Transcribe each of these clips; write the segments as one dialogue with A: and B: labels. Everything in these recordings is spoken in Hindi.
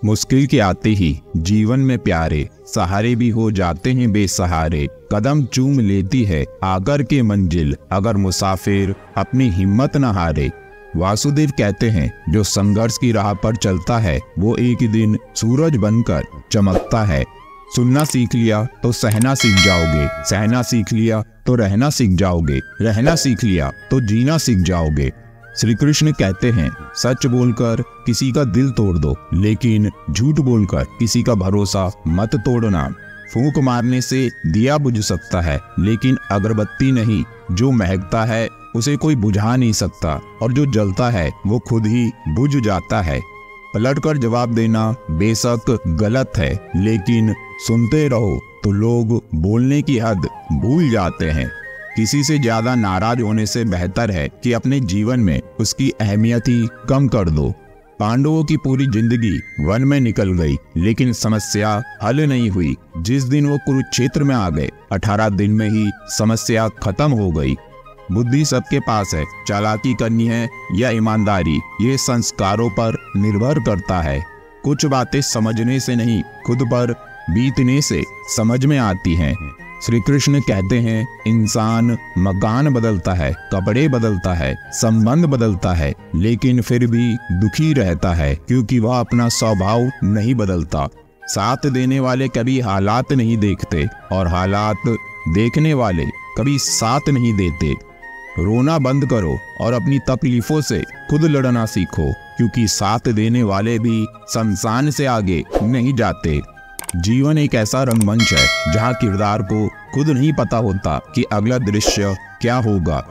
A: मुश्किल के आते ही जीवन में प्यारे, सहारे भी हो जाते हैं बेसहारे। कदम चूम लेती है आकर के मंजिल, अगर मुसाफिर अपनी हिम्मत न हारे। वासुदेव कहते हैं जो संघर्ष की राह पर चलता है वो एक दिन सूरज बनकर चमकता है। सुनना सीख लिया तो सहना सीख जाओगे, सहना सीख लिया तो रहना सीख जाओगे, रहना सीख लिया तो जीना सीख जाओगे। श्री कृष्ण कहते हैं सच बोलकर किसी का दिल तोड़ दो, लेकिन झूठ बोलकर किसी का भरोसा मत तोड़ना। फूंक मारने से दिया बुझ सकता है, लेकिन अगरबत्ती नहीं। जो महकता है उसे कोई बुझा नहीं सकता, और जो जलता है वो खुद ही बुझ जाता है। पलटकर जवाब देना बेशक गलत है, लेकिन सुनते रहो तो लोग बोलने की हद भूल जाते हैं। किसी से ज्यादा नाराज होने से बेहतर है कि अपने जीवन में उसकी अहमियत ही कम कर दो। पांडवों की पूरी जिंदगी वन में निकल गई, लेकिन समस्या हल नहीं हुई। जिस दिन वो कुरुक्षेत्र में आ गए 18 दिन में ही समस्या खत्म हो गई। बुद्धि सबके पास है, चालाकी करनी है या ईमानदारी, ये संस्कारों पर निर्भर करता है। कुछ बातें समझने से नहीं, खुद पर बीतने से समझ में आती हैं। श्री कृष्ण कहते हैं इंसान मकान बदलता है, कपड़े बदलता है, संबंध बदलता है, लेकिन फिर भी दुखी रहता है, क्योंकि वह अपना स्वभाव नहीं बदलता। साथ देने वाले कभी हालात नहीं देखते, और हालात देखने वाले कभी साथ नहीं देते। रोना बंद करो और अपनी तकलीफों से खुद लड़ना सीखो, क्योंकि साथ देने वाले भी शमशान से आगे नहीं जाते। जीवन एक ऐसा रंगमंच है जहाँ किरदार को खुद नहीं पता होता कि अगला दृश्य क्या होगा।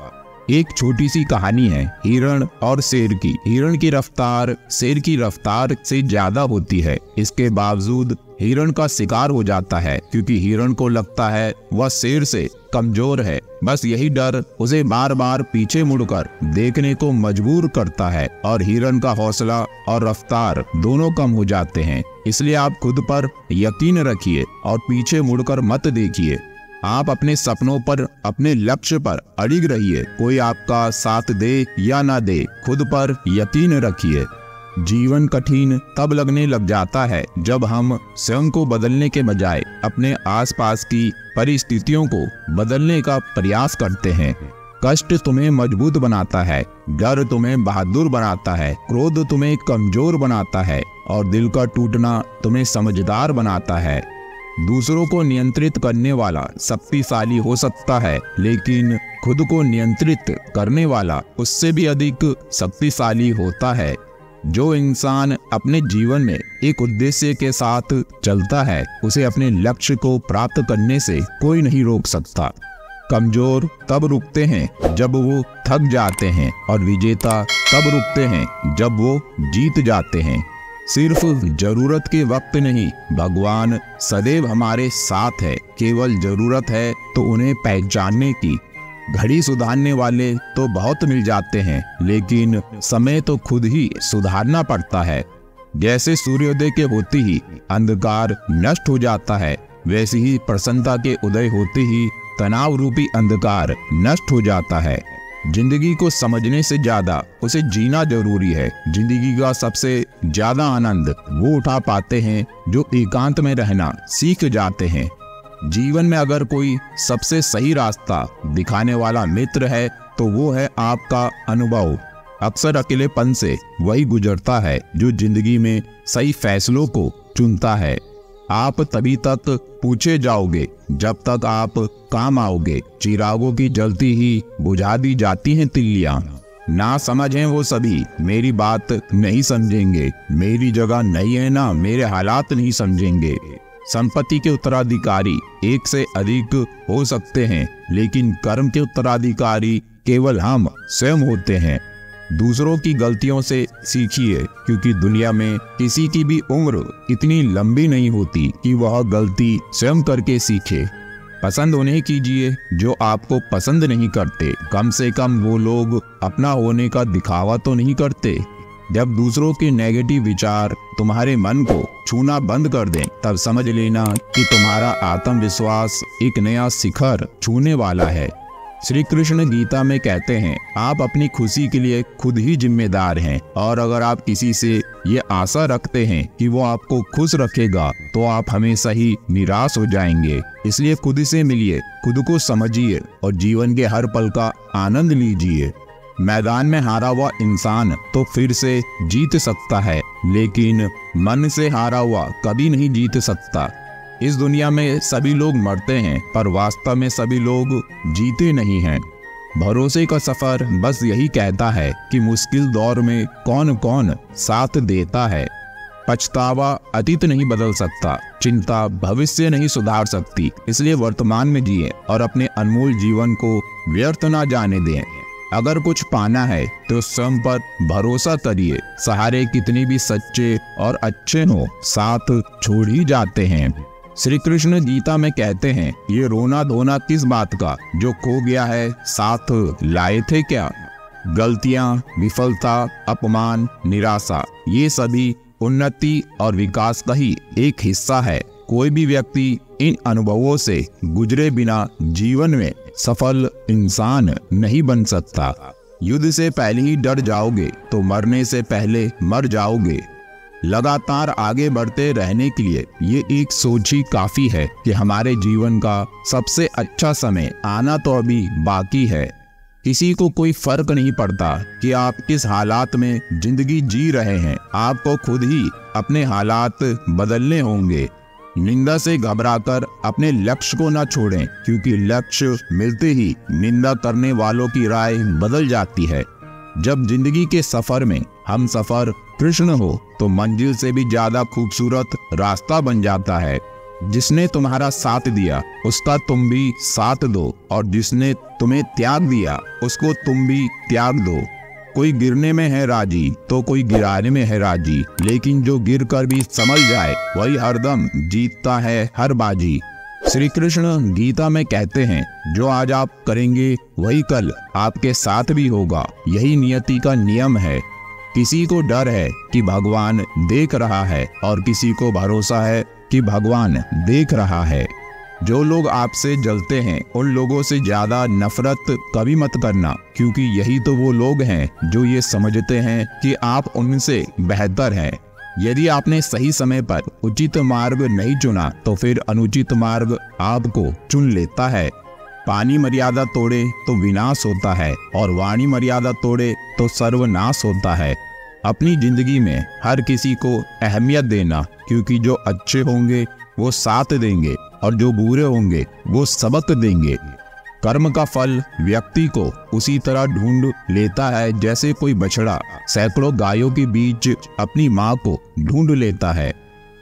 A: एक छोटी सी कहानी है हिरण और शेर की। हिरण की रफ्तार शेर की रफ्तार से ज्यादा होती है, इसके बावजूद हिरण का शिकार हो जाता है, क्योंकि हिरण को लगता है वह शेर से कमजोर है। बस यही डर उसे बार बार पीछे मुड़कर देखने को मजबूर करता है, और हिरण का हौसला और रफ्तार दोनों कम हो जाते हैं। इसलिए आप खुद पर यकीन रखिए और पीछे मुड़कर मत देखिए। आप अपने सपनों पर, अपने लक्ष्य पर अड़िग रहिए। कोई आपका साथ दे या ना दे, खुद पर यकीन रखिए। जीवन कठिन तब लगने लग जाता है जब हम स्वयं को बदलने के बजाय अपने आसपास की परिस्थितियों को बदलने का प्रयास करते हैं। कष्ट तुम्हें मजबूत बनाता है, डर तुम्हें बहादुर बनाता है, क्रोध तुम्हें कमजोर बनाता है, और दिल का टूटना तुम्हें समझदार बनाता है। दूसरों को नियंत्रित करने वाला शक्तिशाली हो सकता है, लेकिन खुद को नियंत्रित करने वाला उससे भी अधिक शक्तिशाली होता है। जो इंसान अपने जीवन में एक उद्देश्य के साथ चलता है, उसे अपने लक्ष्य को प्राप्त करने से कोई नहीं रोक सकता। कमजोर तब रुकते हैं जब वो थक जाते हैं, और विजेता तब रुकते हैं जब वो जीत जाते हैं। सिर्फ जरूरत के वक्त नहीं, भगवान सदैव हमारे साथ है। केवल जरूरत है तो उन्हें पहचानने की। घड़ी सुधारने वाले तो बहुत मिल जाते हैं, लेकिन समय तो खुद ही सुधारना पड़ता है। जैसे सूर्योदय के होते ही अंधकार नष्ट हो जाता है, वैसे ही प्रसन्नता के उदय होते ही तनाव रूपी अंधकार नष्ट हो जाता है। जिंदगी को समझने से ज्यादा उसे जीना जरूरी है। जिंदगी का सबसे ज्यादा आनंद वो उठा पाते हैं जो एकांत में रहना सीख जाते हैं। जीवन में अगर कोई सबसे सही रास्ता दिखाने वाला मित्र है तो वो है आपका अनुभव। अक्सर अकेलेपन से वही गुजरता है जो जिंदगी में सही फैसलों को चुनता है। आप तभी तक पूछे जाओगे जब तक आप काम आओगे। चिरागों की जलती ही बुझा दी जाती हैं तिल्लियां। ना समझें वो सभी मेरी बात नहीं समझेंगे। मेरी जगह नहीं है ना मेरे हालात नहीं समझेंगे। संपत्ति के उत्तराधिकारी एक से अधिक हो सकते हैं, लेकिन कर्म के उत्तराधिकारी केवल हम स्वयं होते हैं। दूसरों की गलतियों से सीखिए, क्योंकि दुनिया में किसी की भी उम्र इतनी लंबी नहीं होती कि वह गलती स्वयं करके सीखे। पसंद उन्हें कीजिए जो आपको पसंद नहीं करते। कम से कम वो लोग अपना होने का दिखावा तो नहीं करते। जब दूसरों के नेगेटिव विचार तुम्हारे मन को छूना बंद कर दें, तब समझ लेना कि तुम्हारा आत्मविश्वास एक नया शिखर छूने वाला है। श्री कृष्ण गीता में कहते हैं, आप अपनी खुशी के लिए खुद ही जिम्मेदार हैं, और अगर आप किसी से ये आशा रखते हैं कि वो आपको खुश रखेगा तो आप हमेशा ही निराश हो जाएंगे। इसलिए खुद से मिलिए, खुद को समझिए और जीवन के हर पल का आनंद लीजिए। मैदान में हारा हुआ इंसान तो फिर से जीत सकता है, लेकिन मन से हारा हुआ कभी नहीं जीत सकता। इस दुनिया में सभी लोग मरते हैं, पर वास्तव में सभी लोग जीते नहीं हैं। भरोसे का सफर बस यही कहता है कि मुश्किल दौर में कौन कौन साथ देता है। पछतावा अतीत नहीं बदल सकता, चिंता भविष्य नहीं सुधार सकती। इसलिए वर्तमान में जिए और अपने अनमोल जीवन को व्यर्थ ना जाने दें। अगर कुछ पाना है तो स्वयं पर भरोसा करिए। सहारे कितने भी सच्चे और अच्छे हो, साथ छोड़ ही जाते हैं। श्री कृष्ण गीता में कहते हैं, ये रोना धोना किस बात का, जो खो गया है साथ लाए थे क्या। गलतियां, विफलता, अपमान, निराशा, ये सभी उन्नति और विकास का ही एक हिस्सा है। कोई भी व्यक्ति इन अनुभवों से गुजरे बिना जीवन में सफल इंसान नहीं बन सकता। युद्ध से पहले ही डर जाओगे तो मरने से पहले मर जाओगे। लगातार आगे बढ़ते रहने के लिए ये एक सोच ही काफी है कि हमारे जीवन का सबसे अच्छा समय आना तो अभी बाकी है। किसी को कोई फर्क नहीं पड़ता कि आप किस हालात में जिंदगी जी रहे हैं। आपको खुद ही अपने हालात बदलने होंगे। निंदा से घबराकर अपने लक्ष्य को न छोड़ें, क्योंकि लक्ष्य मिलते ही निंदा करने वालों की राय बदल जाती है। जब जिंदगी के सफर में हम सफर कृष्ण हो तो मंजिल से भी ज्यादा खूबसूरत रास्ता बन जाता है। जिसने तुम्हारा साथ दिया उसका तुम भी साथ दो, और जिसने तुम्हें त्याग दिया उसको तुम भी त्याग दो। कोई गिरने में है राजी तो कोई गिराने में है राजी, लेकिन जो गिर कर भी संभल जाए वही हरदम जीतता है हर बाजी। श्री कृष्ण गीता में कहते हैं, जो आज आप करेंगे वही कल आपके साथ भी होगा। यही नियति का नियम है। किसी को डर है कि भगवान देख रहा है, और किसी को भरोसा है कि भगवान देख रहा है। जो लोग आपसे जलते हैं उन लोगों से ज्यादा नफरत कभी मत करना, क्योंकि यही तो वो लोग हैं जो ये समझते हैं कि आप उनसे बेहतर हैं। यदि आपने सही समय पर उचित मार्ग नहीं चुना तो फिर अनुचित मार्ग आपको चुन लेता है। पानी मर्यादा तोड़े तो विनाश होता है, और वाणी मर्यादा तोड़े तो सर्वनाश होता है। अपनी जिंदगी में हर किसी को अहमियत देना, क्योंकि जो अच्छे होंगे वो साथ देंगे और जो बुरे होंगे वो सबक देंगे। कर्म का फल व्यक्ति को उसी तरह ढूंढ लेता है जैसे कोई बछड़ा सैकड़ों गायों के बीच अपनी माँ को ढूंढ लेता है।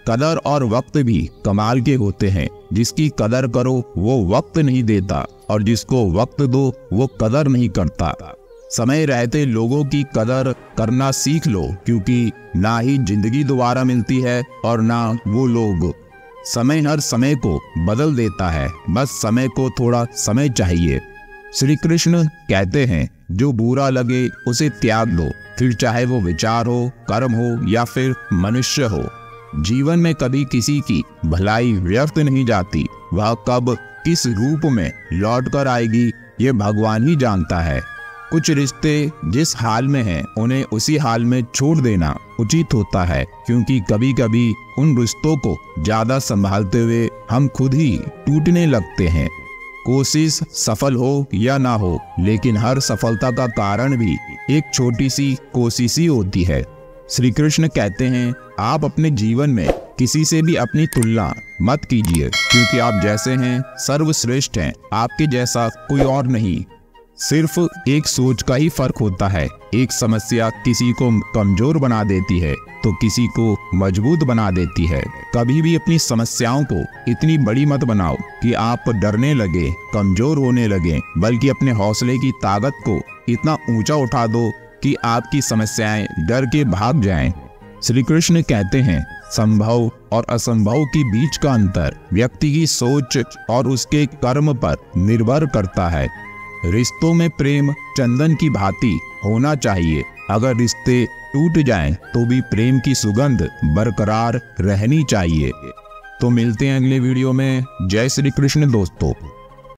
A: कदर और वक्त भी कमाल के होते हैं। जिसकी कदर करो वो वक्त नहीं देता, और जिसको वक्त दो वो कदर नहीं करता। समय रहते लोगों की कदर करना सीख लो, क्योंकि ना ही जिंदगी दोबारा मिलती है और ना वो लोग। समय हर समय को बदल देता है, बस समय को थोड़ा समय चाहिए। श्री कृष्ण कहते हैं, जो बुरा लगे उसे त्याग दो, फिर चाहे वो विचार हो, कर्म हो या फिर मनुष्य हो। जीवन में कभी किसी की भलाई व्यर्थ नहीं जाती। वह कब किस रूप में लौट कर आएगी ये भगवान ही जानता है। कुछ रिश्ते जिस हाल में हैं उन्हें उसी हाल में छोड़ देना उचित होता है, क्योंकि कभी कभी उन रिश्तों को ज्यादा संभालते हुए हम खुद ही टूटने लगते हैं। कोशिश सफल हो या ना हो, लेकिन हर सफलता का कारण भी एक छोटी सी कोशिश ही होती है। श्री कृष्ण कहते हैं, आप अपने जीवन में किसी से भी अपनी तुलना मत कीजिए, क्योंकि आप जैसे हैं सर्वश्रेष्ठ हैं। आपके जैसा कोई और नहीं। सिर्फ एक सोच का ही फर्क होता है। एक समस्या किसी को कमजोर बना देती है तो किसी को मजबूत बना देती है। कभी भी अपनी समस्याओं को इतनी बड़ी मत बनाओ कि आप डरने लगे, कमजोर होने लगे, बल्कि अपने हौसले की ताकत को इतना ऊंचा उठा दो कि आपकी समस्याएं डर के भाग जाएं। श्री कृष्ण कहते हैं, संभव और असंभव के बीच का अंतर व्यक्ति की सोच और उसके कर्म पर निर्भर करता है। रिश्तों में प्रेम चंदन की भांति होना चाहिए। अगर रिश्ते टूट जाएं तो भी प्रेम की सुगंध बरकरार रहनी चाहिए। तो मिलते हैं अगले वीडियो में। जय श्री कृष्ण दोस्तों।